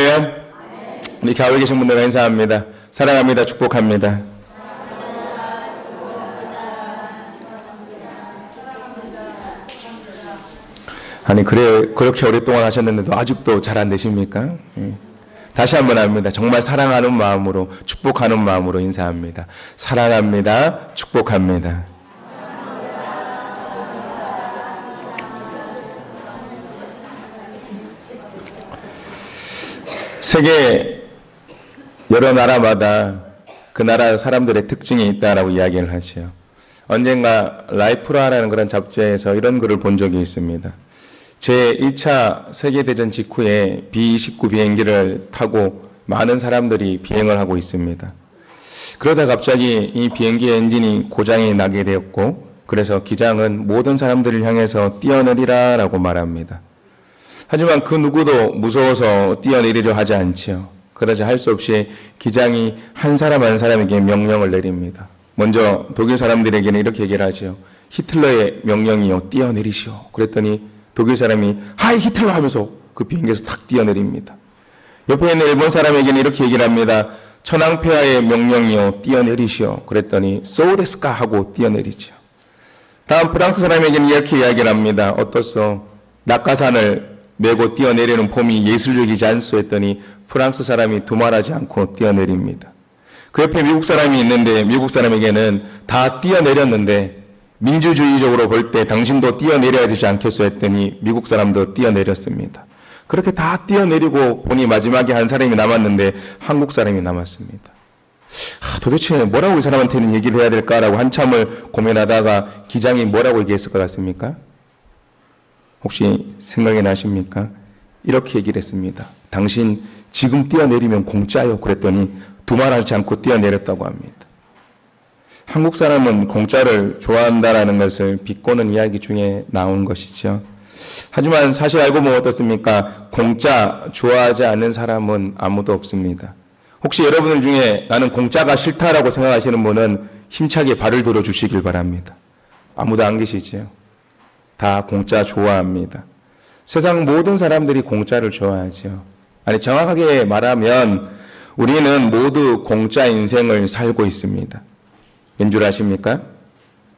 할렐루야. 우리 교회 계신 분들 인사합니다. 사랑합니다. 축복합니다. 아니 그렇게 오랫동안 하셨는데도 아직도 잘 안 되십니까? 다시 한번 합니다. 정말 사랑하는 마음으로 축복하는 마음으로 인사합니다. 사랑합니다. 축복합니다. 세계 여러 나라마다 그 나라 사람들의 특징이 있다라고 이야기를 하죠. 언젠가 라이프라라는 그런 잡지에서 이런 글을 본 적이 있습니다. 제1차 세계대전 직후에 B-29 비행기를 타고 많은 사람들이 비행을 하고 있습니다. 그러다 갑자기 이 비행기의 엔진이 고장이 나게 되었고, 그래서 기장은 모든 사람들을 향해서 뛰어내리라 라고 말합니다. 하지만 그 누구도 무서워서 뛰어내리려 하지 않지요. 그러자 할 수 없이 기장이 한 사람 한 사람에게 명령을 내립니다. 먼저 독일 사람들에게는 이렇게 얘기를 하죠. 히틀러의 명령이요, 뛰어내리시오. 그랬더니 독일 사람이 하이 히틀러 하면서 그 비행기에서 탁 뛰어내립니다. 옆에 있는 일본 사람에게는 이렇게 얘기를 합니다. 천황폐하의 명령이요, 뛰어내리시오. 그랬더니 so desu ka 하고 뛰어내리죠. 다음 프랑스 사람에게는 이렇게 이야기를 합니다. 어떻소? 낙하산을 메고 뛰어내리는 폼이 예술적이지 않소 했더니 프랑스 사람이 두말하지 않고 뛰어내립니다. 그 옆에 미국 사람이 있는데 미국 사람에게는 다 뛰어내렸는데 민주주의적으로 볼 때 당신도 뛰어내려야 되지 않겠소 했더니 미국 사람도 뛰어내렸습니다. 그렇게 다 뛰어내리고 보니 마지막에 한 사람이 남았는데 한국 사람이 남았습니다. 도대체 뭐라고 이 사람한테는 얘기를 해야 될까라고 한참을 고민하다가 기장이 뭐라고 얘기했을 것 같습니까? 혹시 생각이 나십니까? 이렇게 얘기를 했습니다. 당신 지금 뛰어내리면 공짜요. 그랬더니 두말하지 않고 뛰어내렸다고 합니다. 한국 사람은 공짜를 좋아한다라는 것을 비꼬는 이야기 중에 나온 것이죠. 하지만 사실 알고 보면 어떻습니까? 공짜 좋아하지 않는 사람은 아무도 없습니다. 혹시 여러분들 중에 나는 공짜가 싫다라고 생각하시는 분은 힘차게 발을 들어주시길 바랍니다. 아무도 안 계시지요? 다 공짜 좋아합니다. 세상 모든 사람들이 공짜를 좋아하죠. 아니 정확하게 말하면 우리는 모두 공짜 인생을 살고 있습니다. 왠 줄 아십니까?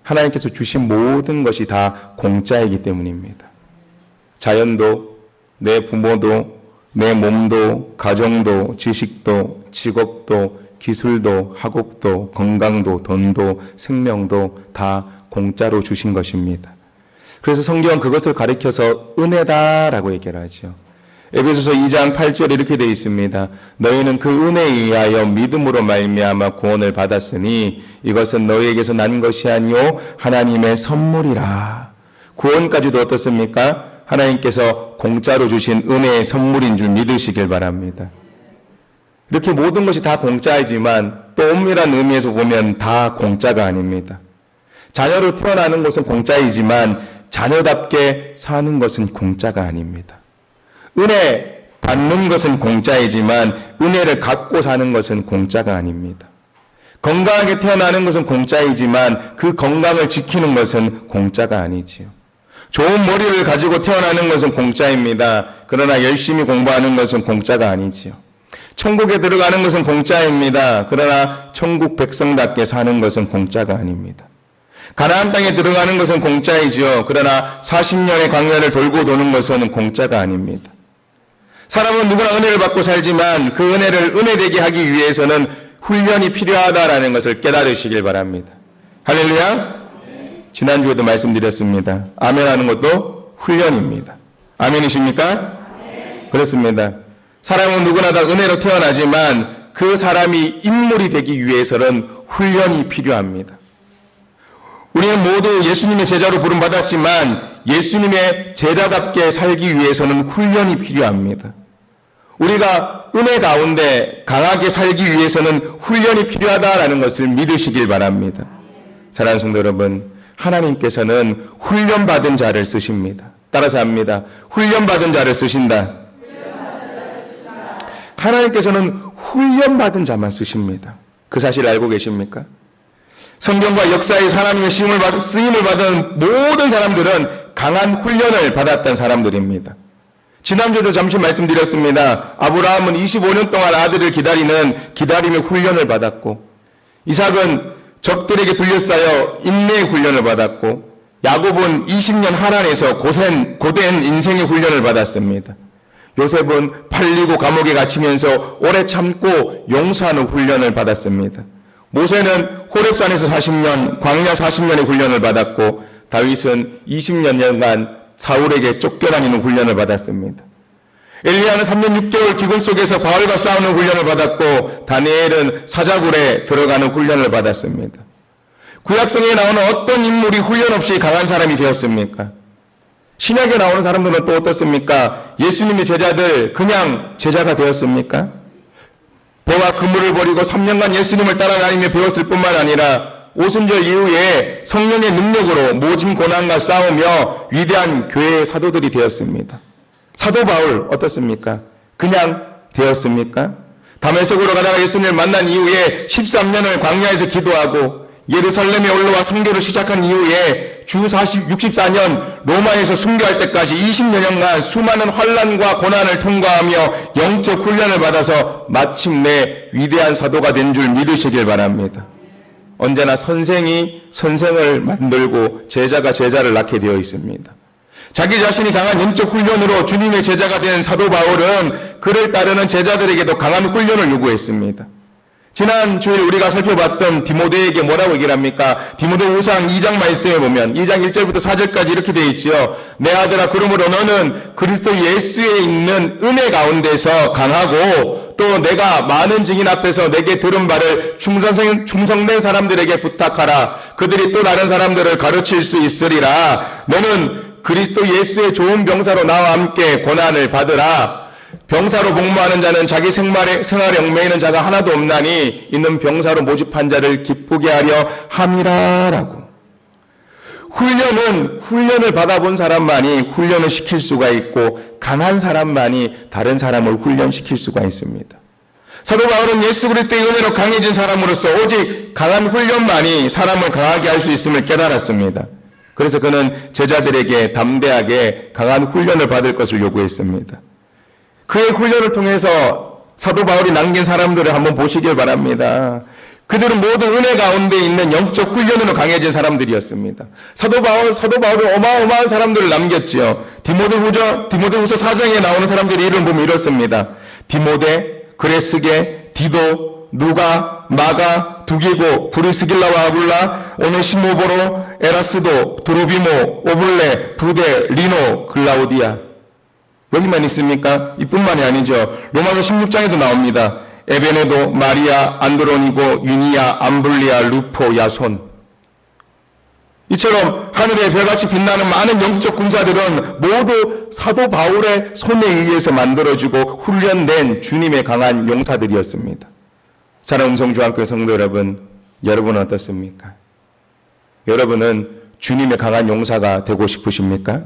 하나님께서 주신 모든 것이 다 공짜이기 때문입니다. 자연도, 내 부모도, 내 몸도, 가정도, 지식도, 직업도, 기술도, 학업도, 건강도, 돈도, 생명도 다 공짜로 주신 것입니다. 그래서 성경은 그것을 가리켜서 은혜다라고 얘기를 하죠. 에베소서 2장 8절에 이렇게 되어 있습니다. 너희는 그 은혜에 의하여 믿음으로 말미암아 구원을 받았으니 이것은 너희에게서 난 것이 아니요 하나님의 선물이라. 구원까지도 어떻습니까? 하나님께서 공짜로 주신 은혜의 선물인 줄 믿으시길 바랍니다. 이렇게 모든 것이 다 공짜이지만 또 엄밀한 의미에서 보면 다 공짜가 아닙니다. 자녀로 태어나는 것은 공짜이지만 자녀답게 사는 것은 공짜가 아닙니다. 은혜 받는 것은 공짜이지만 은혜를 갖고 사는 것은 공짜가 아닙니다. 건강하게 태어나는 것은 공짜이지만 그 건강을 지키는 것은 공짜가 아니지요. 좋은 머리를 가지고 태어나는 것은 공짜입니다. 그러나 열심히 공부하는 것은 공짜가 아니지요. 천국에 들어가는 것은 공짜입니다. 그러나 천국 백성답게 사는 것은 공짜가 아닙니다. 가나안 땅에 들어가는 것은 공짜이죠. 그러나 40년의 광야를 돌고 도는 것은 공짜가 아닙니다. 사람은 누구나 은혜를 받고 살지만 그 은혜를 은혜되게 하기 위해서는 훈련이 필요하다라는 것을 깨달으시길 바랍니다. 할렐루야. 지난주에도 말씀드렸습니다. 아멘 하는 것도 훈련입니다. 아멘이십니까? 그렇습니다. 사람은 누구나 다 은혜로 태어나지만 그 사람이 인물이 되기 위해서는 훈련이 필요합니다. 우리는 모두 예수님의 제자로 부름받았지만 예수님의 제자답게 살기 위해서는 훈련이 필요합니다. 우리가 은혜 가운데 강하게 살기 위해서는 훈련이 필요하다라는 것을 믿으시길 바랍니다. 사랑하는 성도 여러분, 하나님께서는 훈련받은 자를 쓰십니다. 따라서 합니다. 훈련받은 자를 쓰신다. 하나님께서는 훈련받은 자만 쓰십니다. 그 사실 알고 계십니까? 성경과 역사에서 하나님의 쓰임을 받은 모든 사람들은 강한 훈련을 받았던 사람들입니다. 지난주에도 잠시 말씀드렸습니다. 아브라함은 25년 동안 아들을 기다리는 기다림의 훈련을 받았고, 이삭은 적들에게 둘러싸여 인내의 훈련을 받았고, 야곱은 20년 하란에서 고된 인생의 훈련을 받았습니다. 요셉은 팔리고 감옥에 gat히면서 오래 참고 용서하는 훈련을 받았습니다. 모세는 호렙산에서 40년, 광야 40년의 훈련을 받았고, 다윗은 20년간 사울에게 쫓겨다니는 훈련을 받았습니다. 엘리야는 3년 6개월 기근 속에서 바알과 싸우는 훈련을 받았고, 다니엘은 사자굴에 들어가는 훈련을 받았습니다. 구약성에 나오는 어떤 인물이 훈련 없이 강한 사람이 되었습니까? 신약에 나오는 사람들은 또 어떻습니까? 예수님의 제자들 그냥 제자가 되었습니까? 배와 그물을 버리고 3년간 예수님을 따라다니며 배웠을 뿐만 아니라 오순절 이후에 성령의 능력으로 모진 고난과 싸우며 위대한 교회의 사도들이 되었습니다. 사도 바울 어떻습니까? 그냥 되었습니까? 다메섹으로 가다가 예수님을 만난 이후에 13년을 광야에서 기도하고 예루살렘에 올라와 선교를 시작한 이후에 주 64년 로마에서 순교할 때까지 20여년간 수많은 환난과 고난을 통과하며 영적 훈련을 받아서 마침내 위대한 사도가 된 줄 믿으시길 바랍니다. 언제나 선생이 선생을 만들고 제자가 제자를 낳게 되어 있습니다. 자기 자신이 강한 영적 훈련으로 주님의 제자가 된 사도 바울은 그를 따르는 제자들에게도 강한 훈련을 요구했습니다. 지난 주일 우리가 살펴봤던 디모데에게 뭐라고 얘기를 합니까? 디모데후서 2장 말씀에 보면 2장 1절부터 4절까지 이렇게 되어 있지요. 내 아들아, 그러므로 너는 그리스도 예수에 있는 은혜 가운데서 강하고 또 내가 많은 증인 앞에서 내게 들은 바를 충성된 사람들에게 부탁하라. 그들이 또 다른 사람들을 가르칠 수 있으리라. 너는 그리스도 예수의 좋은 병사로 나와 함께 고난을 받으라. 병사로 복무하는 자는 자기 생활에 얽매이는 자가 하나도 없나니 이는 병사로 모집한 자를 기쁘게 하려 함이라라고. 훈련을 받아본 사람만이 훈련을 시킬 수가 있고 강한 사람만이 다른 사람을 훈련시킬 수가 있습니다. 사도 바울은 예수 그리스도의 은혜로 강해진 사람으로서 오직 강한 훈련만이 사람을 강하게 할 수 있음을 깨달았습니다. 그래서 그는 제자들에게 담대하게 강한 훈련을 받을 것을 요구했습니다. 그의 훈련을 통해서 사도 바울이 남긴 사람들을 한번 보시길 바랍니다. 그들은 모두 은혜 가운데 있는 영적 훈련으로 강해진 사람들이었습니다. 사도 바울은 어마어마한 사람들을 남겼지요. 디모데후서 4장에 나오는 사람들의 이름 보면 이렇습니다. 디모데, 그레스게, 디도, 누가, 마가, 두기고, 브리스길라와 아굴라, 오네시모보로, 에라스도, 드로비모, 오블레, 부데, 리노, 글라우디아. 여기만 있습니까? 이뿐만이 아니죠. 로마서 16장에도 나옵니다. 에베네도, 마리아, 안드로니고, 유니아, 암블리아, 루포, 야손. 이처럼 하늘의 별같이 빛나는 많은 영적 군사들은 모두 사도 바울의 손에 의해서 만들어지고 훈련된 주님의 강한 용사들이었습니다. 사랑하는 성중학교 성도 여러분, 여러분은 어떻습니까? 여러분은 주님의 강한 용사가 되고 싶으십니까?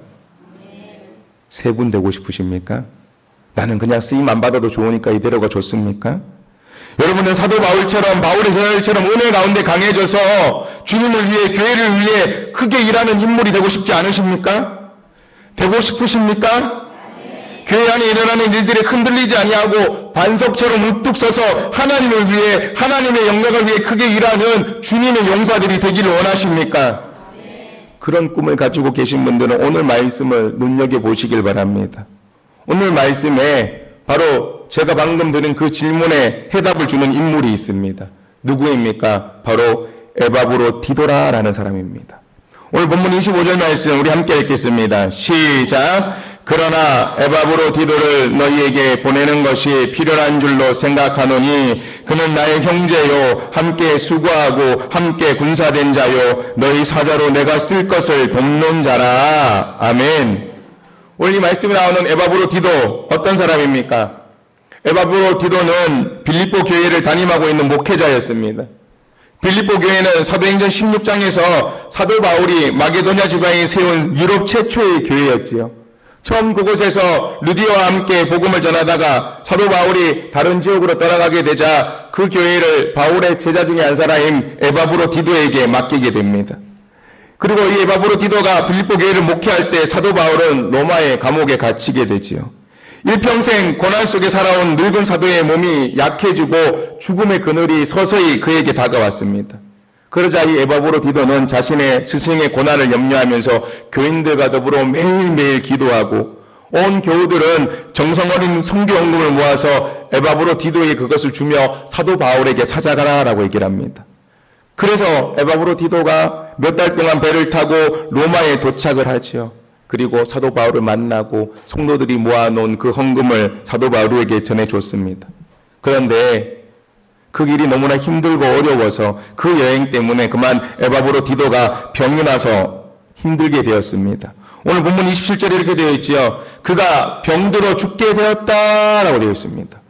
세 분 되고 싶으십니까? 나는 그냥 쓰임 안 받아도 좋으니까 이대로가 좋습니까? 여러분은 사도 바울처럼 바울의 제자들처럼 은혜 가운데 강해져서 주님을 위해 교회를 위해 크게 일하는 인물이 되고 싶지 않으십니까? 되고 싶으십니까? 교회 안에 일어나는 일들에 흔들리지 아니하고 반석처럼 우뚝 서서 하나님을 위해 하나님의 영광을 위해 크게 일하는 주님의 용사들이 되기를 원하십니까? 그런 꿈을 가지고 계신 분들은 오늘 말씀을 눈여겨보시길 바랍니다. 오늘 말씀에 바로 제가 방금 드린 그 질문에 해답을 주는 인물이 있습니다. 누구입니까? 바로 에바브로디도라라는 사람입니다. 오늘 본문 25절 말씀 우리 함께 읽겠습니다. 시작! 그러나 에바브로디도를 너희에게 보내는 것이 필요한 줄로 생각하노니 그는 나의 형제요 함께 수고하고 함께 군사된 자요 너희 사자로 내가 쓸 것을 돕는 자라. 아멘. 오늘 이 말씀에 나오는 에바브로디도 어떤 사람입니까? 에바브로디도는 빌립보 교회를 담임하고 있는 목회자였습니다. 빌립보 교회는 사도행전 16장에서 사도 바울이 마게도냐 지방에 세운 유럽 최초의 교회였지요. 처음 그곳에서 루디오와 함께 복음을 전하다가 사도 바울이 다른 지역으로 떠나가게 되자 그 교회를 바울의 제자 중에 한 사람인 에바브로디도에게 맡기게 됩니다. 그리고 이 에바브로디도가 빌립보 교회를 목회할 때 사도 바울은 로마의 감옥에 갇히게 되지요. 일평생 고난 속에 살아온 늙은 사도의 몸이 약해지고 죽음의 그늘이 서서히 그에게 다가왔습니다. 그러자 이 에바브로디도는 자신의 스승의 고난을 염려하면서 교인들과 더불어 매일매일 기도하고 온 교우들은 정성 어린 성교헌금을 모아서 에바브로디도에게 그것을 주며 사도 바울에게 찾아가라라고 얘기를 합니다. 그래서 에바브로디도가 몇 달 동안 배를 타고 로마에 도착을 하지요. 그리고 사도 바울을 만나고 성도들이 모아놓은 그 헌금을 사도 바울에게 전해줬습니다. 그런데 그 길이 너무나 힘들고 어려워서 그 여행 때문에 그만 에바브로디도가 병이 나서 힘들게 되었습니다. 오늘 본문 27절에 이렇게 되어 있지요. 그가 병들어 죽게 되었다라고 되어 있습니다.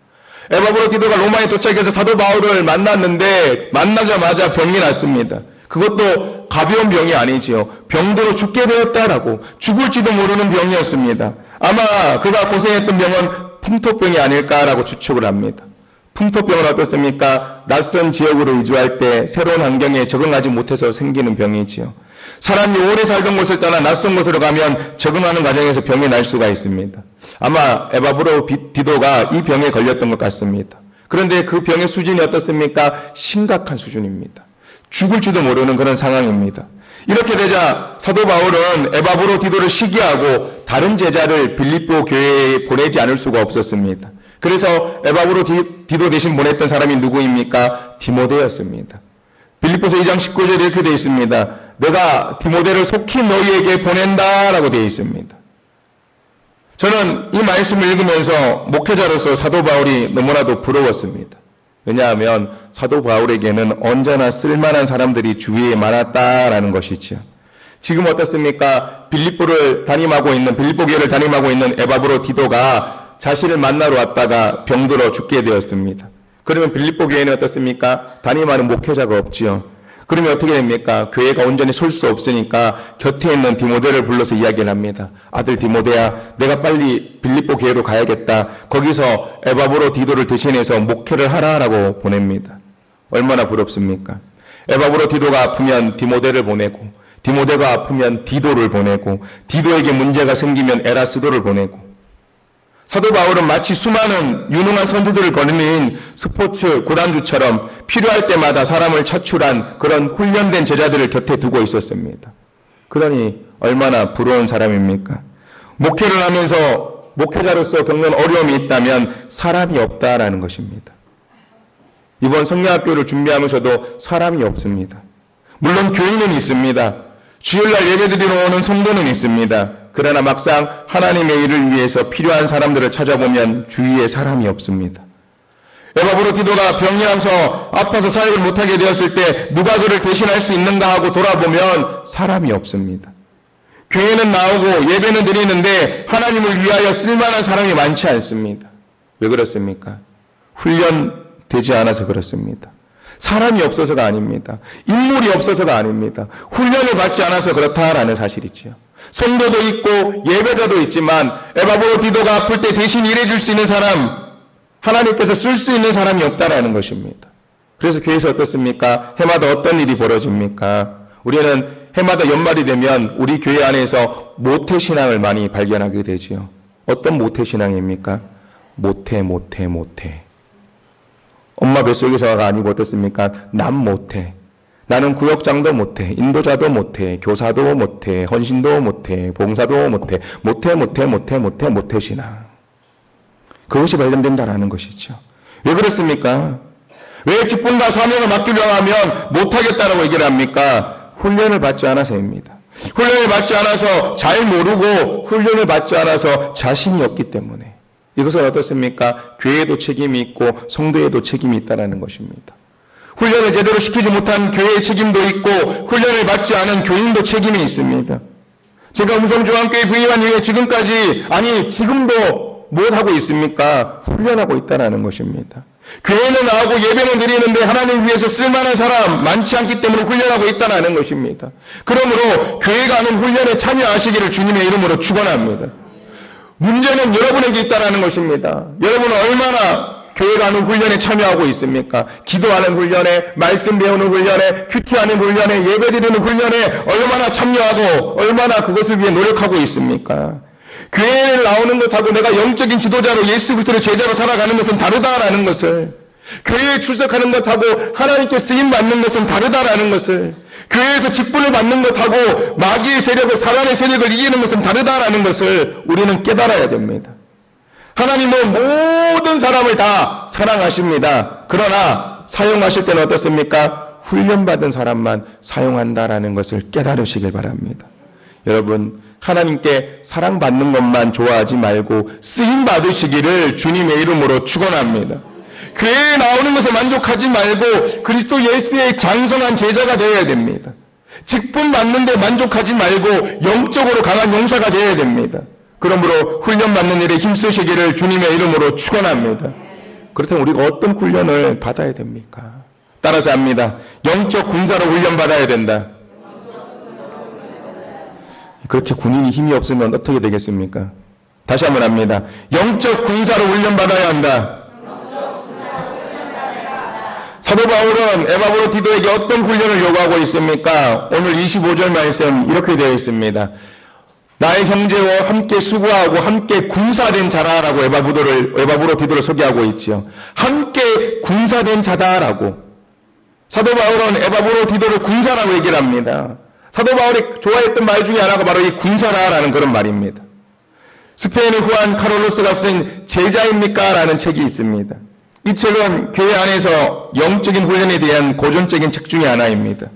에바브로디도가 로마에 도착해서 사도 바울을 만났는데 만나자마자 병이 났습니다. 그것도 가벼운 병이 아니지요. 병들어 죽게 되었다라고, 죽을지도 모르는 병이었습니다. 아마 그가 고생했던 병은 풍토병이 아닐까라고 추측을 합니다. 풍토병은 어떻습니까? 낯선 지역으로 이주할 때 새로운 환경에 적응하지 못해서 생기는 병이지요. 사람이 오래 살던 곳을 떠나 낯선 곳으로 가면 적응하는 과정에서 병이 날 수가 있습니다. 아마 에바브로디도가 이 병에 걸렸던 것 같습니다. 그런데 그 병의 수준이 어떻습니까? 심각한 수준입니다. 죽을지도 모르는 그런 상황입니다. 이렇게 되자 사도 바울은 에바브로디도를 시기하고 다른 제자를 빌립보 교회에 보내지 않을 수가 없었습니다. 그래서 에바브로디도 대신 보냈던 사람이 누구입니까? 디모데였습니다. 빌립보서 2장 19절에 이렇게 되어 있습니다. 내가 디모데를 속히 너희에게 보낸다라고 되어 있습니다. 저는 이 말씀을 읽으면서 목회자로서 사도 바울이 너무나도 부러웠습니다. 왜냐하면 사도 바울에게는 언제나 쓸만한 사람들이 주위에 많았다라는 것이죠. 지금 어떻습니까? 빌립보 교회를 담임하고 있는 에바브로디도가 자신을 만나러 왔다가 병들어 죽게 되었습니다. 그러면 빌립보 교회는 어떻습니까? 담임하는 목회자가 없지요. 그러면 어떻게 됩니까? 교회가 온전히 설 수 없으니까 곁에 있는 디모데를 불러서 이야기를 합니다. 아들 디모데야, 내가 빨리 빌립보 교회로 가야겠다. 거기서 에바브로디도를 대신해서 목회를 하라라고 보냅니다. 얼마나 부럽습니까? 에바브로디도가 아프면 디모데를 보내고, 디모데가 아프면 디도를 보내고, 디도에게 문제가 생기면 에라스도를 보내고, 사도 바울은 마치 수많은 유능한 선수들을 거느린 스포츠 구단주처럼 필요할 때마다 사람을 차출한 그런 훈련된 제자들을 곁에 두고 있었습니다. 그러니 얼마나 부러운 사람입니까? 목회를 하면서 목회자로서 겪는 어려움이 있다면 사람이 없다라는 것입니다. 이번 성령학교를 준비하면서도 사람이 없습니다. 물론 교인은 있습니다. 주일날 예배드리러 오는 성도는 있습니다. 그러나 막상 하나님의 일을 위해서 필요한 사람들을 찾아보면 주위에 사람이 없습니다. 에바브로디도가 병이 나서 아파서 사역을 못하게 되었을 때 누가 그를 대신할 수 있는가 하고 돌아보면 사람이 없습니다. 교회는 나오고 예배는 드리는데 하나님을 위하여 쓸만한 사람이 많지 않습니다. 왜 그렇습니까? 훈련되지 않아서 그렇습니다. 사람이 없어서가 아닙니다. 인물이 없어서가 아닙니다. 훈련을 받지 않아서 그렇다라는 사실이지요. 성도도 있고 예배자도 있지만 에바브로디도가 아플 때 대신 일해줄 수 있는 사람, 하나님께서 쓸 수 있는 사람이 없다라는 것입니다. 그래서 교회에서 어떻습니까? 해마다 어떤 일이 벌어집니까? 우리는 해마다 연말이 되면 우리 교회 안에서 모태신앙을 많이 발견하게 되지요. 어떤 모태신앙입니까? 모태. 엄마 뱃속에서가 아니고 어떻습니까? 남 못해. 나는 구역장도 못해. 인도자도 못해. 교사도 못해. 헌신도 못해. 봉사도 못해. 못해 신앙. 그것이 발견된다라는 것이죠. 왜 그렇습니까? 왜 직분과 사명을 맡기려고 하면 못하겠다라고 얘기를 합니까? 훈련을 받지 않아서입니다. 훈련을 받지 않아서 잘 모르고 훈련을 받지 않아서 자신이 없기 때문에. 이것은 어떻습니까? 교회에도 책임이 있고 성도에도 책임이 있다는 것입니다. 훈련을 제대로 시키지 못한 교회의 책임도 있고 훈련을 받지 않은 교인도 책임이 있습니다. 제가 음성중앙교회 부임한 이후에 지금까지, 지금도 뭘 하고 있습니까? 훈련하고 있다는 것입니다. 교회는 나오고 예배는 드리는데 하나님 위해서 쓸만한 사람 많지 않기 때문에 훈련하고 있다는 것입니다. 그러므로 교회가 하는 훈련에 참여하시기를 주님의 이름으로 축원합니다. 문제는 여러분에게 있다는 것입니다. 여러분은 얼마나 교회가 하는 훈련에 참여하고 있습니까? 기도하는 훈련에, 말씀 배우는 훈련에, 큐티하는 훈련에, 예배드리는 훈련에 얼마나 참여하고 얼마나 그것을 위해 노력하고 있습니까? 교회에 나오는 것하고 내가 영적인 지도자로 예수 그리스도의 제자로 살아가는 것은 다르다라는 것을, 교회에 출석하는 것하고 하나님께 쓰임받는 것은 다르다라는 것을, 교회에서 직분을 받는 것하고 마귀의 세력을, 사단의 세력을 이기는 것은 다르다라는 것을 우리는 깨달아야 됩니다. 하나님은 모든 사람을 다 사랑하십니다. 그러나 사용하실 때는 어떻습니까? 훈련받은 사람만 사용한다라는 것을 깨달으시길 바랍니다. 여러분, 하나님께 사랑받는 것만 좋아하지 말고 쓰임받으시기를 주님의 이름으로 축원합니다. 교회에 나오는 것에 만족하지 말고 그리스도 예수의 장성한 제자가 되어야 됩니다. 직분 받는데 만족하지 말고 영적으로 강한 용사가 되어야 됩니다. 그러므로 훈련받는 일에 힘쓰시기를 주님의 이름으로 축원합니다. 그렇다면 우리가 어떤 훈련을 받아야 됩니까? 따라서 합니다. 영적 군사로 훈련받아야 된다. 그렇게 군인이 힘이 없으면 어떻게 되겠습니까? 다시 한번 합니다. 영적 군사로 훈련받아야 한다. 사도 바울은 에바브로디도에게 어떤 훈련을 요구하고 있습니까? 오늘 25절 말씀 이렇게 되어 있습니다. 나의 형제와 함께 수고하고 함께 군사된 자라라고 에바브로디도를 소개하고 있지요. 함께 군사된 자다라고. 사도 바울은 에바브로디도를 군사라고 얘기를 합니다. 사도 바울이 좋아했던 말 중에 하나가 바로 이 군사라라는 그런 말입니다. 스페인의 후안 카롤로스가 쓴 제자입니까? 라는 책이 있습니다. 이 책은 교회 안에서 영적인 훈련에 대한 고전적인 책 중에 하나입니다.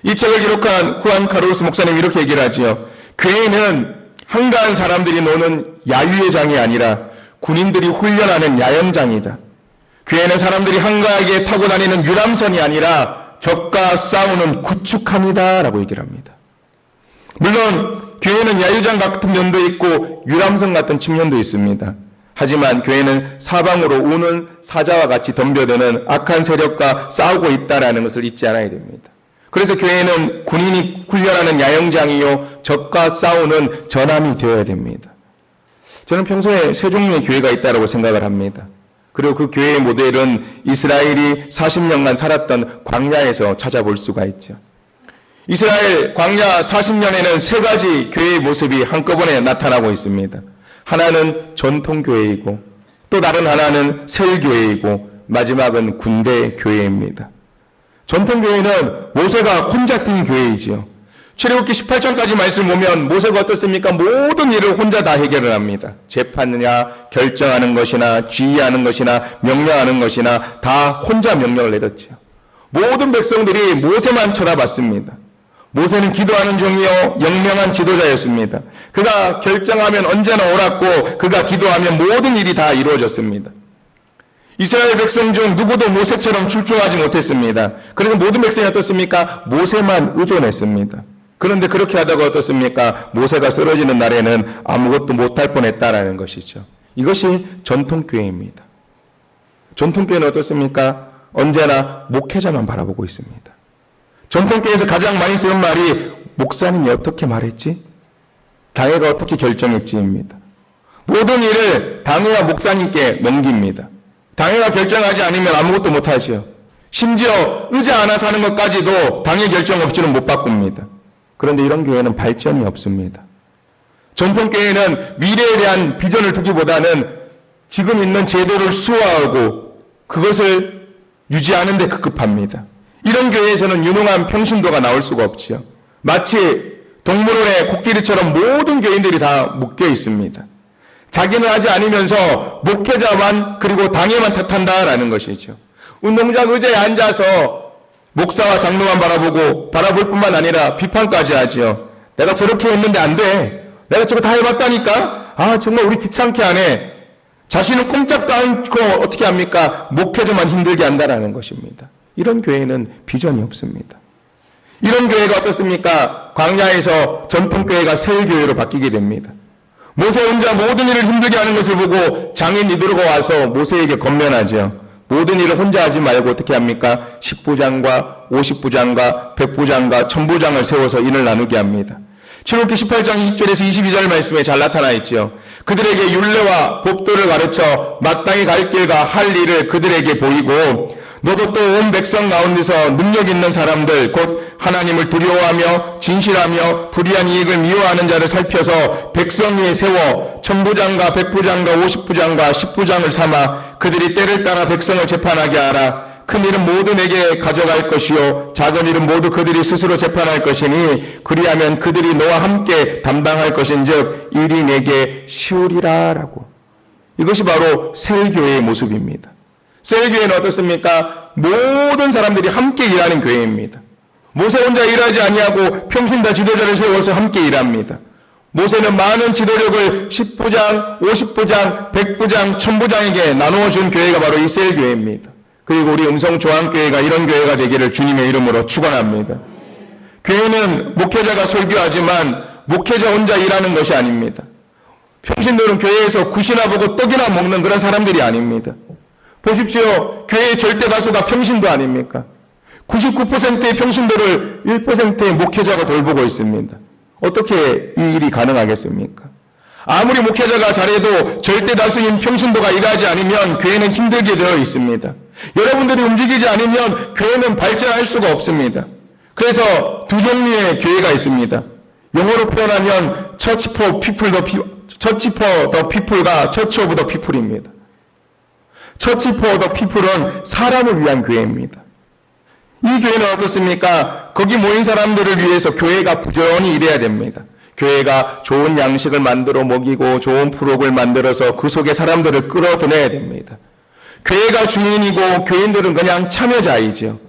이 책을 기록한 후안 카롤로스 목사님이 이렇게 얘기를 하지요. 교회는 한가한 사람들이 노는 야유의 장이 아니라 군인들이 훈련하는 야영장이다. 교회는 사람들이 한가하게 타고 다니는 유람선이 아니라 적과 싸우는 구축함이다 라고 얘기를 합니다. 물론 교회는 야유장 같은 면도 있고 유람선 같은 측면도 있습니다. 하지만 교회는 사방으로 우는 사자와 같이 덤벼드는 악한 세력과 싸우고 있다는 것을 잊지 않아야 됩니다. 그래서 교회는 군인이 훈련하는 야영장이요 적과 싸우는 전함이 되어야 됩니다. 저는 평소에 세 종류의 교회가 있다고 생각을 합니다. 그리고 그 교회의 모델은 이스라엘이 40년간 살았던 광야에서 찾아볼 수가 있죠. 이스라엘 광야 40년에는 세 가지 교회의 모습이 한꺼번에 나타나고 있습니다. 하나는 전통교회이고 또 다른 하나는 세일교회이고 마지막은 군대 교회입니다. 전통교회는 모세가 혼자 뛴 교회이지요. 출애굽기 18장까지 말씀을 보면 모세가 어떻습니까? 모든 일을 혼자 다 해결을 합니다. 재판이나 결정하는 것이나 지휘하는 것이나 명령하는 것이나 다 혼자 명령을 내렸죠. 모든 백성들이 모세만 쳐다봤습니다. 모세는 기도하는 종이요 영명한 지도자였습니다. 그가 결정하면 언제나 옳았고 그가 기도하면 모든 일이 다 이루어졌습니다. 이스라엘 백성 중 누구도 모세처럼 출중하지 못했습니다. 그래서 모든 백성이 어떻습니까? 모세만 의존했습니다. 그런데 그렇게 하다가 어떻습니까? 모세가 쓰러지는 날에는 아무것도 못할 뻔했다라는 것이죠. 이것이 전통교회입니다. 전통교회는 어떻습니까? 언제나 목회자만 바라보고 있습니다. 전통교회에서 가장 많이 쓰는 말이 목사님이 어떻게 말했지? 당회가 어떻게 결정했지입니다. 모든 일을 당회와 목사님께 넘깁니다. 당회가 결정하지 않으면 아무것도 못하지요. 심지어 의자 하나 사는 것까지도 당회 결정 없이는 못 바꿉니다. 그런데 이런 교회는 발전이 없습니다. 전통교회는 미래에 대한 비전을 두기보다는 지금 있는 제도를 수호하고 그것을 유지하는 데 급급합니다. 이런 교회에서는 유능한 평신도가 나올 수가 없지요. 마치 동물원의 코끼리처럼 모든 교인들이 다 묶여 있습니다. 자기는 하지 않으면서 목회자만 그리고 당회만 탓한다라는 것이죠. 운동장 의자에 앉아서 목사와 장로만 바라볼 뿐만 아니라 비판까지 하지요. 내가 저렇게 했는데 안 돼. 내가 저거 다 해봤다니까. 아 정말 우리 귀찮게 하네. 자신은 꼼짝도 않고 어떻게 합니까? 목회자만 힘들게 한다라는 것입니다. 이런 교회는 비전이 없습니다. 이런 교회가 어떻습니까? 광야에서 전통교회가 세일교회로 바뀌게 됩니다. 모세 혼자 모든 일을 힘들게 하는 것을 보고 장인 이두르가 와서 모세에게 권면하죠. 모든 일을 혼자 하지 말고 어떻게 합니까? 10부장과 50부장과 100부장과 1000부장을 세워서 인을 나누게 합니다. 출애굽기 18장 20절에서 22절 말씀에 잘 나타나 있죠. 그들에게 율례와 법도를 가르쳐 마땅히 갈 길과 할 일을 그들에게 보이고 너도 또 온 백성 가운데서 능력 있는 사람들, 곧 하나님을 두려워하며 진실하며 불의한 이익을 미워하는 자를 살펴서 백성 위에 세워 천부장과 백부장과 50부장과 10부장을 삼아 그들이 때를 따라 백성을 재판하게 하라. 큰 일은 모두 내게 가져갈 것이요 작은 일은 모두 그들이 스스로 재판할 것이니 그리하면 그들이 너와 함께 담당할 것인즉 일이 내게 쉬우리라 라고. 이것이 바로 셀교회의 모습입니다. 셀교회는 어떻습니까? 모든 사람들이 함께 일하는 교회입니다. 모세 혼자 일하지 아니하고 평생 다 지도자를 세워서 함께 일합니다. 모세는 많은 지도력을 10부장, 50부장, 100부장, 1000부장에게 나누어 준 교회가 바로 이 셀교회입니다. 그리고 우리 음성조항교회가 이런 교회가 되기를 주님의 이름으로 축원합니다. 교회는 목회자가 설교하지만 목회자 혼자 일하는 것이 아닙니다. 평신도는 교회에서 굿이나 보고 떡이나 먹는 그런 사람들이 아닙니다. 보십시오. 교회의 절대 다수가 평신도 아닙니까? 99%의 평신도를 1%의 목회자가 돌보고 있습니다. 어떻게 이 일이 가능하겠습니까? 아무리 목회자가 잘해도 절대 다수인 평신도가 일하지 않으면 교회는 힘들게 되어 있습니다. 여러분들이 움직이지 않으면 교회는 발전할 수가 없습니다. 그래서 두 종류의 교회가 있습니다. 영어로 표현하면 Church for the People과 Church of the People입니다. Church for the People은 사람을 위한 교회입니다. 이 교회는 어떻습니까? 거기 모인 사람들을 위해서 교회가 부지런히 일해야 됩니다. 교회가 좋은 양식을 만들어 먹이고 좋은 프로그램을 만들어서 그 속에 사람들을 끌어들여야 됩니다. 교회가 주인이고 교인들은 그냥 참여자이죠.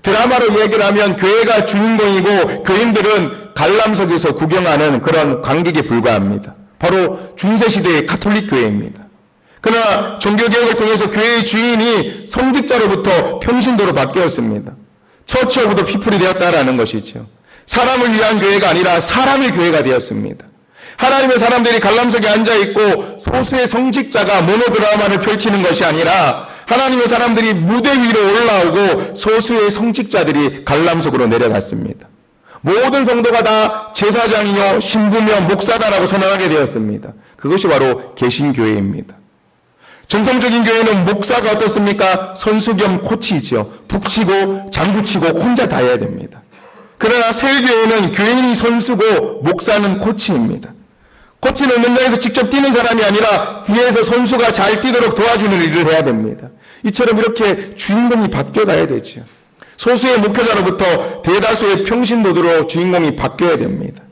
드라마로 얘기를 하면 교회가 주인공이고 교인들은 관람석에서 구경하는 그런 관객에 불과합니다. 바로 중세시대의 가톨릭 교회입니다. 그러나 종교개혁을 통해서 교회의 주인이 성직자로부터 평신도로 바뀌었습니다. 처치 오브 더 피플이 되었다라는 것이죠. 사람을 위한 교회가 아니라 사람의 교회가 되었습니다. 하나님의 사람들이 관람석에 앉아있고 소수의 성직자가 모노드라마를 펼치는 것이 아니라 하나님의 사람들이 무대 위로 올라오고 소수의 성직자들이 관람석으로 내려갔습니다. 모든 성도가 다 제사장이요 신부며 목사다라고 선언하게 되었습니다. 그것이 바로 개신교회입니다. 전통적인 교회는 목사가 어떻습니까? 선수 겸 코치이죠. 북치고 장구치고 혼자 다 해야 됩니다. 그러나 셀교회는 교인이 선수고 목사는 코치입니다. 코치는 운동장에서 직접 뛰는 사람이 아니라 뒤에서 선수가 잘 뛰도록 도와주는 일을 해야 됩니다. 이처럼 이렇게 주인공이 바뀌어가야 되죠. 소수의 목회자로부터 대다수의 평신도들로 주인공이 바뀌어야 됩니다.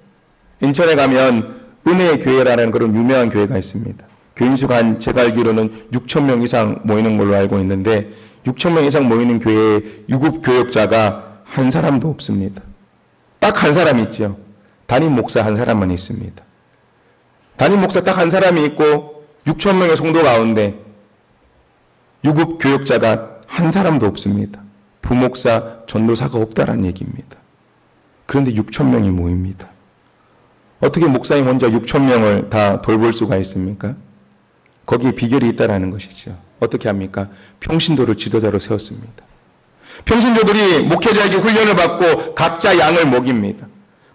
인천에 가면 은혜의 교회라는 그런 유명한 교회가 있습니다. 교인 수가 제가 알기로는 6,000명 이상 모이는 걸로 알고 있는데 6,000명 이상 모이는 교회에 유급 교역자가 한 사람도 없습니다. 딱 한 사람 있죠. 담임 목사 한 사람만 있습니다. 담임 목사 딱 한 사람이 있고 6,000명의 성도 가운데 유급 교역자가 한 사람도 없습니다. 부목사, 전도사가 없다라는 얘기입니다. 그런데 6,000명이 모입니다. 어떻게 목사님 혼자 6,000명을 다 돌볼 수가 있습니까? 거기에 비결이 있다라는 것이죠. 어떻게 합니까? 평신도를 지도자로 세웠습니다. 평신도들이 목회자에게 훈련을 받고 각자 양을 먹입니다.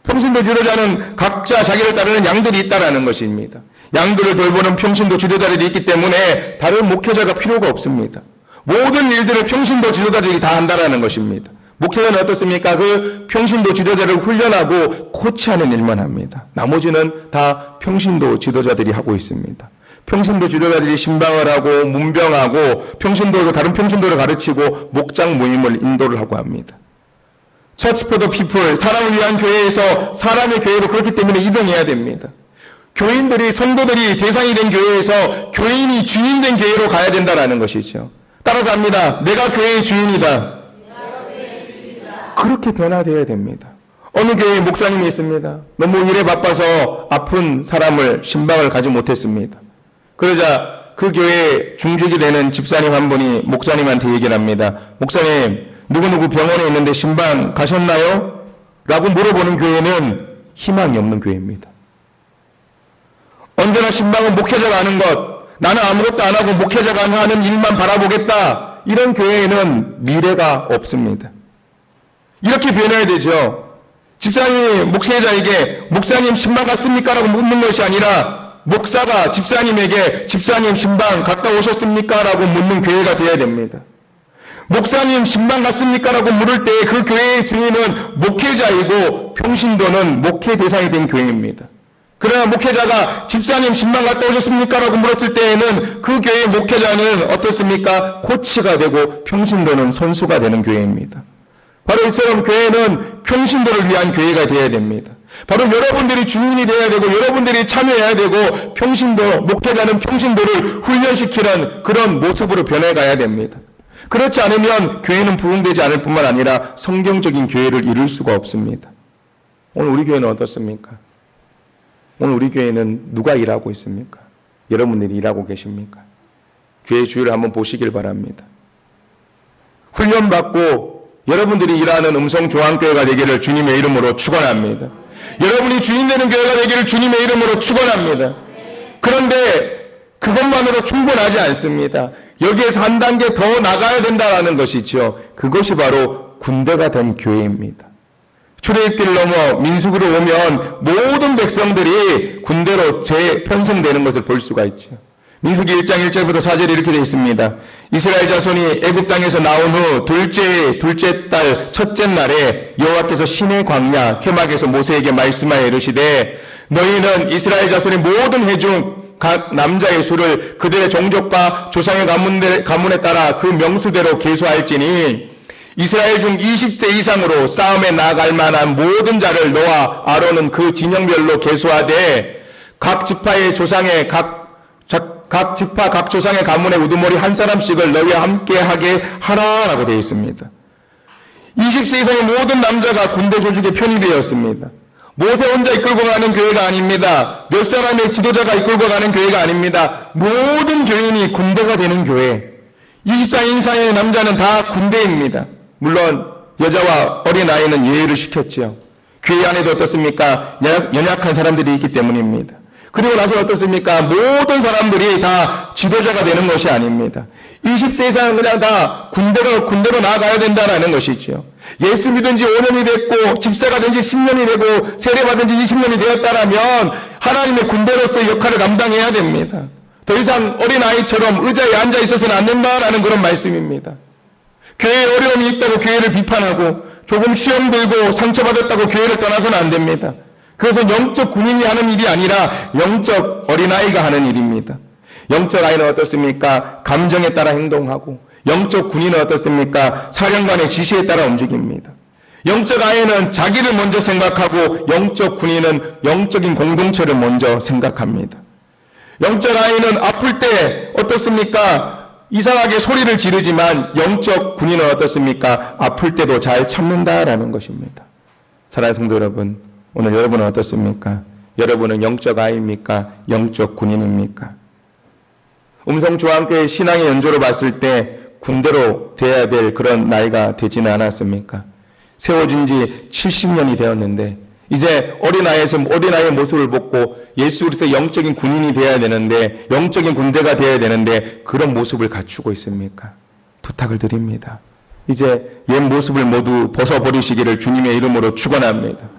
평신도 지도자는 각자 자기를 따르는 양들이 있다라는 것입니다. 양들을 돌보는 평신도 지도자들이 있기 때문에 다른 목회자가 필요가 없습니다. 모든 일들을 평신도 지도자들이 다 한다라는 것입니다. 목회자는 어떻습니까? 그 평신도 지도자를 훈련하고 코치하는 일만 합니다. 나머지는 다 평신도 지도자들이 하고 있습니다. 평신도 지도자들이 신방을 하고 문병하고 평신도로 다른 평신도를 가르치고 목장 모임을 인도를 하고 합니다. Church for the people, 사람을 위한 교회에서 사람의 교회로 그렇기 때문에 이동해야 됩니다. 교인들이 성도들이 대상이 된 교회에서 교인이 주인 된 교회로 가야 된다는 것이죠. 따라서 합니다. 내가 교회의 주인이다. 그렇게 변화되어야 됩니다. 어느 교회에 목사님이 있습니다. 너무 일에 바빠서 아픈 사람을 신방을 가지 못했습니다. 그러자 그 교회에 중직이 되는 집사님 한 분이 목사님한테 얘기를 합니다. 목사님, 누구누구 병원에 있는데 신방 가셨나요? 라고 물어보는 교회는 희망이 없는 교회입니다. 언제나 신방은 목회자가 하는 것, 나는 아무것도 안 하고 목회자가 하는 일만 바라보겠다. 이런 교회에는 미래가 없습니다. 이렇게 변해야 되죠. 집사님이 목회자에게 목사님 신방 갔습니까? 라고 묻는 것이 아니라 목사가 집사님에게 집사님 신방 갔다 오셨습니까? 라고 묻는 교회가 되어야 됩니다. 목사님 신방 갔습니까? 라고 물을 때 그 교회의 증인은 목회자이고 평신도는 목회 대상이 된 교회입니다. 그러나 목회자가 집사님 신방 갔다 오셨습니까? 라고 물었을 때에는 그 교회의 목회자는 어떻습니까? 코치가 되고 평신도는 선수가 되는 교회입니다. 바로 이처럼 교회는 평신도를 위한 교회가 되어야 됩니다. 바로 여러분들이 주인이 되어야 되고 여러분들이 참여해야 되고 평신도, 목회자는 평신도를 훈련시키는 그런 모습으로 변해가야 됩니다. 그렇지 않으면 교회는 부흥되지 않을 뿐만 아니라 성경적인 교회를 이룰 수가 없습니다. 오늘 우리 교회는 어떻습니까? 오늘 우리 교회는 누가 일하고 있습니까? 여러분들이 일하고 계십니까? 교회 주위를 한번 보시길 바랍니다. 훈련받고 여러분들이 일하는 음성조항교회가 되기를 주님의 이름으로 축원합니다. 여러분이 주인 되는 교회가 되기를 주님의 이름으로 축원합니다. 그런데 그것만으로 충분하지 않습니다. 여기에서 한 단계 더 나가야 된다는 것이죠. 그것이 바로 군대가 된 교회입니다. 출애굽기를 넘어 민수기로 오면 모든 백성들이 군대로 재편성되는 것을 볼 수가 있죠. 민수기 1장 1절부터 4절이 이렇게 되어 있습니다. 이스라엘 자손이 애굽 땅에서 나온 후 둘째 달 첫째 날에 여호와께서 시내 광야 회막에서 모세에게 말씀하여 이르시되 너희는 이스라엘 자손의 모든 회중 각 남자의 수를 그들의 종족과 조상의 가문에 따라 그 명수대로 계수할지니 이스라엘 중 20세 이상으로 싸움에 나아갈 만한 모든 자를 너와 아론은 그 진영별로 계수하되 각 지파의 조상의 각 지파 각 조상의 가문의 우두머리 한 사람씩을 너희와 함께 하게 하라라고 되어 있습니다. 20세 이상의 모든 남자가 군대 조직에 편입되었습니다. 모세 혼자 이끌고 가는 교회가 아닙니다. 몇 사람의 지도자가 이끌고 가는 교회가 아닙니다. 모든 교인이 군대가 되는 교회. 20살 이상의 남자는 다 군대입니다. 물론 여자와 어린아이는 예외를 시켰죠. 교회 안에도 어떻습니까? 연약한 사람들이 있기 때문입니다. 그리고 나서 어떻습니까? 모든 사람들이 다 지도자가 되는 것이 아닙니다. 20세 이상은 그냥 다 군대로 나아가야 된다는 것이죠. 예수 믿은 지 5년이 됐고 집사가 된 지 10년이 되고 세례받은 지 20년이 되었다라면 하나님의 군대로서의 역할을 감당해야 됩니다. 더 이상 어린아이처럼 의자에 앉아 있어서는 안 된다라는 그런 말씀입니다. 교회에 어려움이 있다고 교회를 비판하고 조금 시험 들고 상처받았다고 교회를 떠나서는 안 됩니다. 그것은 영적 군인이 하는 일이 아니라 영적 어린아이가 하는 일입니다. 영적 아이는 어떻습니까? 감정에 따라 행동하고 영적 군인은 어떻습니까? 사령관의 지시에 따라 움직입니다. 영적 아이는 자기를 먼저 생각하고 영적 군인은 영적인 공동체를 먼저 생각합니다. 영적 아이는 아플 때 어떻습니까? 이상하게 소리를 지르지만 영적 군인은 어떻습니까? 아플 때도 잘 참는다라는 것입니다. 사랑하는 성도 여러분, 오늘 여러분은 어떻습니까? 여러분은 영적 아이입니까? 영적 군인입니까? 음성조항교회 신앙의 연조로 봤을 때 군대로 돼야 될 그런 나이가 되지는 않았습니까? 세워진 지 70년이 되었는데 이제 어린아이의 모습을 보고 예수 그리스도의 영적인 군인이 되어야 되는데 영적인 군대가 되어야 되는데 그런 모습을 갖추고 있습니까? 부탁을 드립니다. 이제 옛 모습을 모두 벗어버리시기를 주님의 이름으로 축원합니다.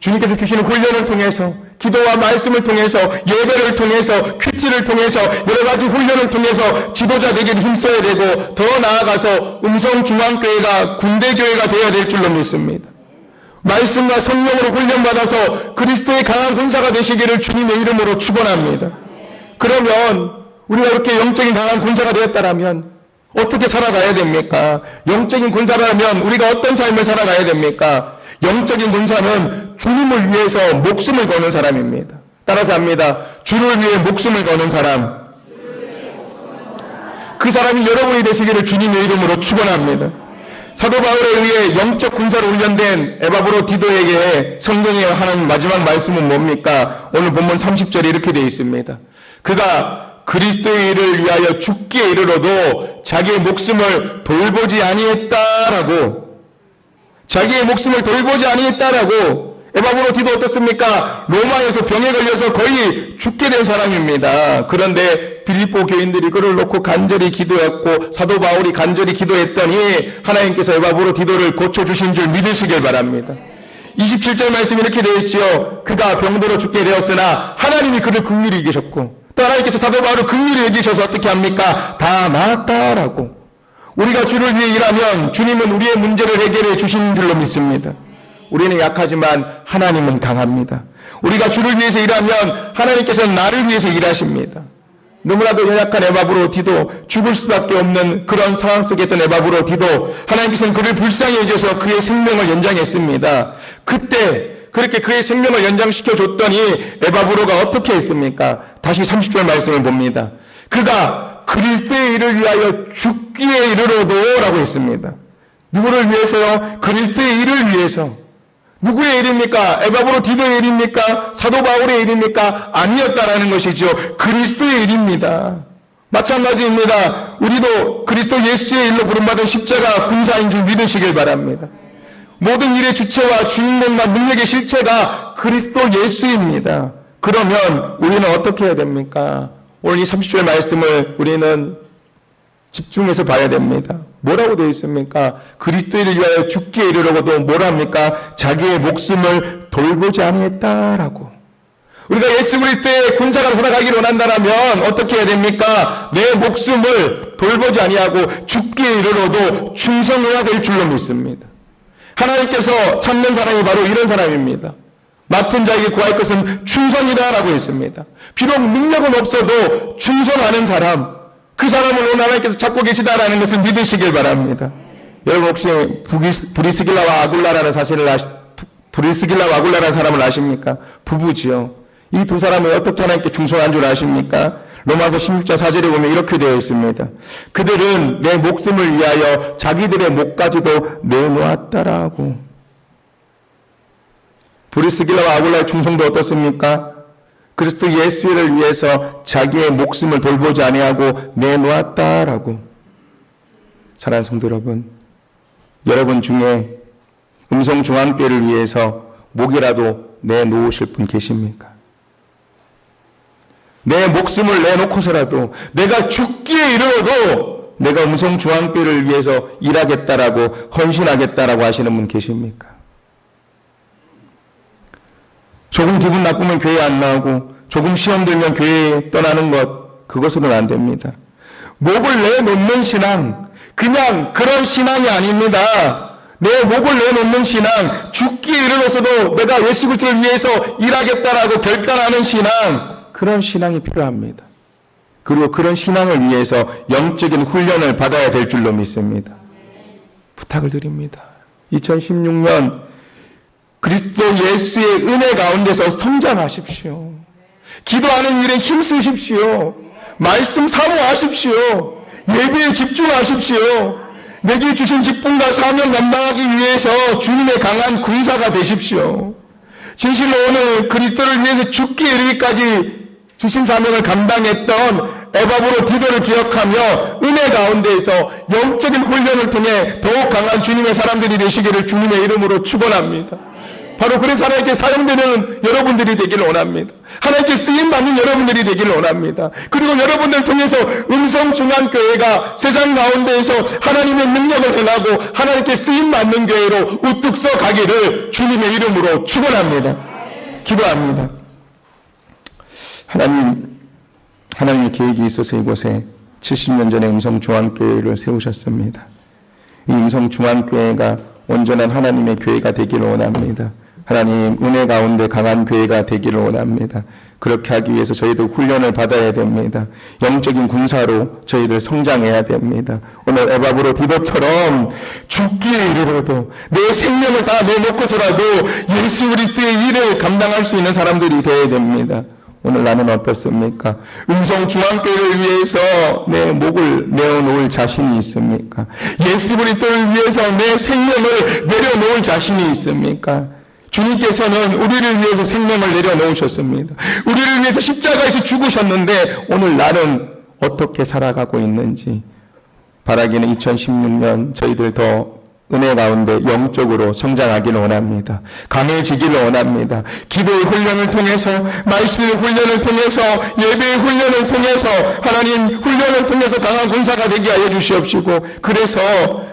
주님께서 주시는 훈련을 통해서 기도와 말씀을 통해서 예배를 통해서 퀴즈를 통해서 여러 가지 훈련을 통해서 지도자 되기를 힘써야 되고 더 나아가서 음성중앙교회가 군대교회가 되어야 될 줄로 믿습니다. 말씀과 성령으로 훈련받아서 그리스도의 강한 군사가 되시기를 주님의 이름으로 축원합니다. 그러면 우리가 이렇게 영적인 강한 군사가 되었다면 어떻게 살아가야 됩니까? 영적인 군사라면 우리가 어떤 삶을 살아가야 됩니까? 영적인 군사는 주님을 위해서 목숨을 거는 사람입니다. 따라서 합니다. 주를 위해 목숨을 거는 사람. 그 사람이 여러분이 되시기를 주님의 이름으로 축원합니다. 사도 바울에 의해 영적 군사로 훈련된 에바브로디도에게 성경에 하는 마지막 말씀은 뭡니까? 오늘 본문 30절에 이렇게 되어 있습니다. 그가 그리스도의 일을 위하여 죽기에 이르러도 자기의 목숨을 돌보지 아니했다라고 자기의 목숨을 돌보지 아니했다라고 에바브로디도 어떻습니까? 로마에서 병에 걸려서 거의 죽게 된 사람입니다. 그런데 빌립보 교인들이 그를 놓고 간절히 기도했고 사도 바울이 간절히 기도했더니 하나님께서 에바브로디도를 고쳐주신 줄 믿으시길 바랍니다. 27절 말씀이 이렇게 되어 있지요. 그가 병들어 죽게 되었으나 하나님이 그를 긍휼히 여기셨고 또 하나님께서 사도 바울을 긍휼히 여기셔서 어떻게 합니까? 다 나았다라고 우리가 주를 위해 일하면 주님은 우리의 문제를 해결해 주시는 줄로 믿습니다. 우리는 약하지만 하나님은 강합니다. 우리가 주를 위해서 일하면 하나님께서는 나를 위해서 일하십니다. 너무나도 연약한 에바브로디도 죽을 수밖에 없는 그런 상황 속에 있던 에바브로디도 하나님께서는 그를 불쌍히 여겨서 그의 생명을 연장했습니다. 그때 그렇게 그의 생명을 연장시켜줬더니 에바브로가 어떻게 했습니까? 다시 30절 말씀을 봅니다. 그가 그리스도의 일을 위하여 죽기에 이르러도 라고 했습니다. 누구를 위해서요? 그리스도의 일을 위해서. 누구의 일입니까? 에바브로디도의 일입니까? 사도 바울의 일입니까? 아니었다라는 것이죠. 그리스도의 일입니다. 마찬가지입니다. 우리도 그리스도 예수의 일로 부름받은 십자가 군사인 줄 믿으시길 바랍니다. 모든 일의 주체와 주인공과 능력의 실체가 그리스도 예수입니다. 그러면 우리는 어떻게 해야 됩니까? 오늘 이 30절 말씀을 우리는 집중해서 봐야 됩니다. 뭐라고 되어 있습니까? 그리스도를 위하여 죽기에 이르러고도 뭐랍니까? 자기의 목숨을 돌보지 아니했다라고. 우리가 예수 그리스도의 군사가 돌아가기를 원한다면 어떻게 해야 됩니까? 내 목숨을 돌보지 아니하고 죽기에 이르러도 충성해야 될 줄로 믿습니다. 하나님께서 찾는 사람이 바로 이런 사람입니다. 맡은 자에게 구할 것은 충성이다라고 했습니다. 비록 능력은 없어도 충성하는 사람, 그 사람을 오늘 하나님께서 찾고 계시다라는 것을 믿으시길 바랍니다. 여러분 혹시 브리스길라와 아굴라라는 브리스길라와 아굴라라는 사람을 아십니까? 부부지요. 이 두 사람이 어떻게 하나님께 충성한 줄 아십니까? 로마서 16장 4절에 보면 이렇게 되어 있습니다. 그들은 내 목숨을 위하여 자기들의 목까지도 내놓았다라고. 브리스길라와 아굴라의 충성도 어떻습니까? 그리스도 예수를 위해서 자기의 목숨을 돌보지 아니하고 내놓았다라고. 사랑하는 성도 여러분, 여러분 중에 음성중앙교회를 위해서 목이라도 내놓으실 분 계십니까? 내 목숨을 내놓고서라도 내가 죽기에 이르러도 내가 음성중앙교회를 위해서 일하겠다라고 헌신하겠다라고 하시는 분 계십니까? 조금 기분 나쁘면 교회에 안 나오고 조금 시험 들면 교회에 떠나는 것, 그것으로는 안 됩니다. 목을 내놓는 신앙, 그냥 그런 신앙이 아닙니다. 내 목을 내놓는 신앙, 죽기에 이르러서도 내가 예수 그리스도를 위해서 일하겠다라고 결단하는 신앙, 그런 신앙이 필요합니다. 그리고 그런 신앙을 위해서 영적인 훈련을 받아야 될 줄로 믿습니다. 부탁을 드립니다. 2016년 그리스도 예수의 은혜 가운데서 성장하십시오. 기도하는 일에 힘쓰십시오. 말씀 사모하십시오. 예배에 집중하십시오. 내게 주신 직분과 사명 감당하기 위해서 주님의 강한 군사가 되십시오. 진실로 오늘 그리스도를 위해서 죽기에 이르기까지 주신 사명을 감당했던 에바브로디도를 기억하며 은혜 가운데에서 영적인 훈련을 통해 더욱 강한 주님의 사람들이 되시기를 주님의 이름으로 축원합니다. 바로 그래서 하나님께 사용되는 여러분들이 되기를 원합니다. 하나님께 쓰임받는 여러분들이 되기를 원합니다. 그리고 여러분들 통해서 음성중앙교회가 세상 가운데에서 하나님의 능력을 행하고 하나님께 쓰임받는 교회로 우뚝 서 가기를 주님의 이름으로 축원합니다. 기도합니다. 하나님의 계획이 있어서 이곳에 70년 전에 음성중앙교회를 세우셨습니다. 이 음성중앙교회가 온전한 하나님의 교회가 되기를 원합니다. 하나님 은혜 가운데 강한 교회가 되기를 원합니다. 그렇게 하기 위해서 저희들 훈련을 받아야 됩니다. 영적인 군사로 저희들 성장해야 됩니다. 오늘 에바브로디도처럼 죽기에 이르러도 내 생명을 다 내놓고서라도 예수 그리스도의 일을 감당할 수 있는 사람들이 되어야 됩니다. 오늘 나는 어떻습니까? 음성중앙교회를 위해서 내 목을 내어놓을 자신이 있습니까? 예수 그리스도를 위해서 내 생명을 내려놓을 자신이 있습니까? 주님께서는 우리를 위해서 생명을 내려놓으셨습니다. 우리를 위해서 십자가에서 죽으셨는데 오늘 나는 어떻게 살아가고 있는지 바라기는 2016년 저희들 더 은혜 가운데 영적으로 성장하기를 원합니다. 강해지기를 원합니다. 기도의 훈련을 통해서, 말씀의 훈련을 통해서, 예배의 훈련을 통해서, 하나님 훈련을 통해서 강한 군사가 되게 하여 주시옵시고, 그래서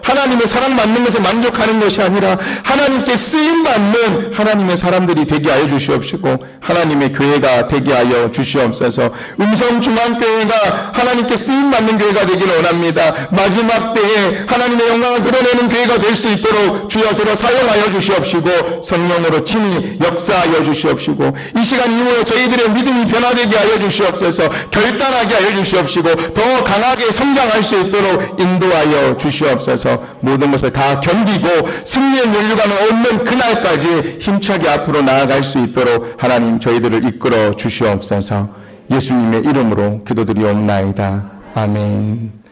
하나님의 사랑받는 것에 만족하는 것이 아니라 하나님께 쓰임받는 하나님의 사람들이 되게 하여 주시옵시고, 하나님의 교회가 되게 하여 주시옵소서. 음성중앙교회가 하나님께 쓰임받는 교회가 되기를 원합니다. 마지막 때에 하나님의 영광을 드러내는 교회가 될 수 있도록 주여 들어 사용하여 주시옵시고, 성령으로 친히 역사하여 주시옵시고, 이 시간 이후에 저희들의 믿음이 변화되게 하여 주시옵소서. 결단하게 하여 주시옵시고, 더 강하게 성장할 수 있도록 인도하여 주시옵소서. 모든 것을 다 견디고 승리의 면류관을 얻는 그날까지 힘차게 앞으로 나아갈 수 있도록 하나님 저희들을 이끌어 주시옵소서. 예수님의 이름으로 기도드리옵나이다. 아멘.